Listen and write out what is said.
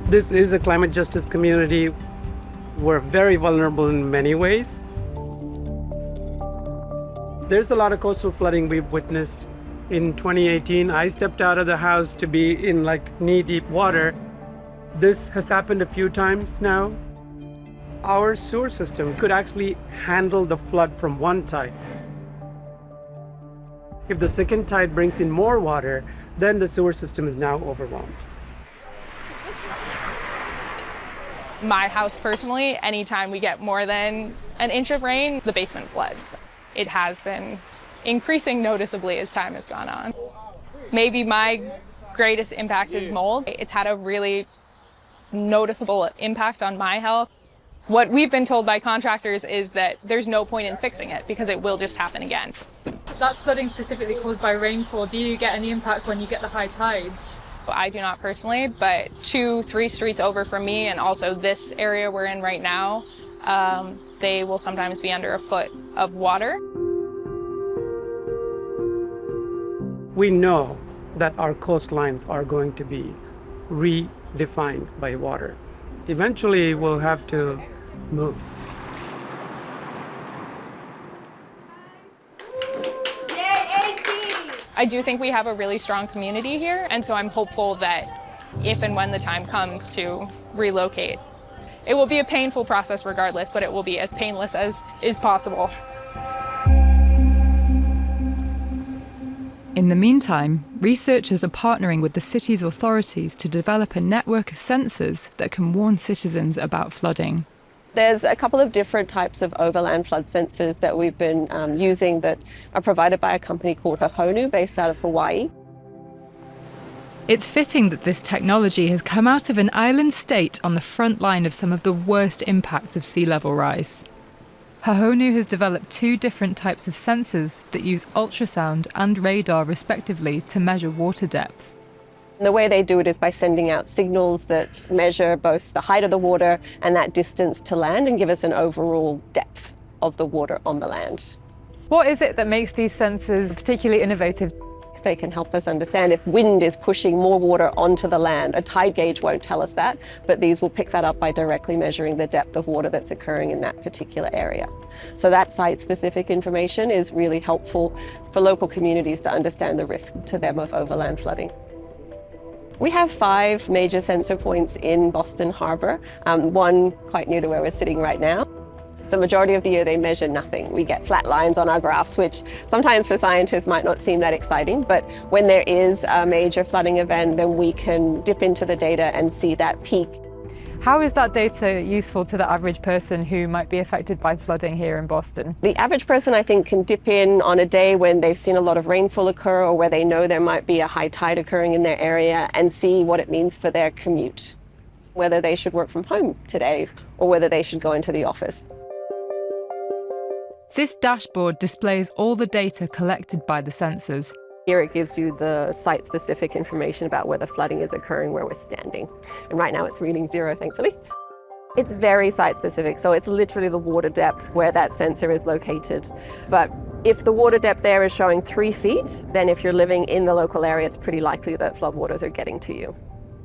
This is a climate justice community. We're very vulnerable in many ways. There's a lot of coastal flooding we've witnessed. In 2018, I stepped out of the house to be in knee-deep water. This has happened a few times now. Our sewer system could actually handle the flood from one tide. If the second tide brings in more water, then the sewer system is now overwhelmed. My house personally, anytime we get more than an inch of rain, the basement floods. It has been increasing noticeably as time has gone on. Maybe my greatest impact is mold. It's had a really noticeable impact on my health. What we've been told by contractors is that there's no point in fixing it because it will just happen again. That's flooding specifically caused by rainfall. Do you get any impact when you get the high tides? I do not personally, but 2-3 streets over from me and also this area we're in right now, they will sometimes be under a foot of water. We know that our coastlines are going to be redefined by water. Eventually, we'll have to move. I do think we have a really strong community here, and so I'm hopeful that if and when the time comes to relocate, it will be a painful process regardless, but it will be as painless as is possible. In the meantime, researchers are partnering with the city's authorities to develop a network of sensors that can warn citizens about flooding. There's a couple of different types of overland flood sensors that we've been using that are provided by a company called Hahonu, based out of Hawaii. It's fitting that this technology has come out of an island state on the front line of some of the worst impacts of sea level rise. Hahonu has developed 2 different types of sensors that use ultrasound and radar respectively to measure water depth. The way they do it is by sending out signals that measure both the height of the water and that distance to land and give us an overall depth of the water on the land. What is it that makes these sensors particularly innovative? They can help us understand if wind is pushing more water onto the land. A tide gauge won't tell us that, but these will pick that up by directly measuring the depth of water that's occurring in that particular area. So that site-specific information is really helpful for local communities to understand the risk to them of overland flooding. We have 5 major sensor points in Boston Harbor, one quite near to where we're sitting right now. The majority of the year they measure nothing. We get flat lines on our graphs, which sometimes for scientists might not seem that exciting, but when there is a major flooding event, then we can dip into the data and see that peak. How is that data useful to the average person who might be affected by flooding here in Boston? The average person, I think, can dip in on a day when they've seen a lot of rainfall occur or where they know there might be a high tide occurring in their area and see what it means for their commute, whether they should work from home today or whether they should go into the office. This dashboard displays all the data collected by the sensors. Here it gives you the site-specific information about where the flooding is occurring, where we're standing. And right now it's reading 0, thankfully. It's very site-specific, so it's literally the water depth where that sensor is located. But if the water depth there is showing 3 feet, then if you're living in the local area, it's pretty likely that floodwaters are getting to you.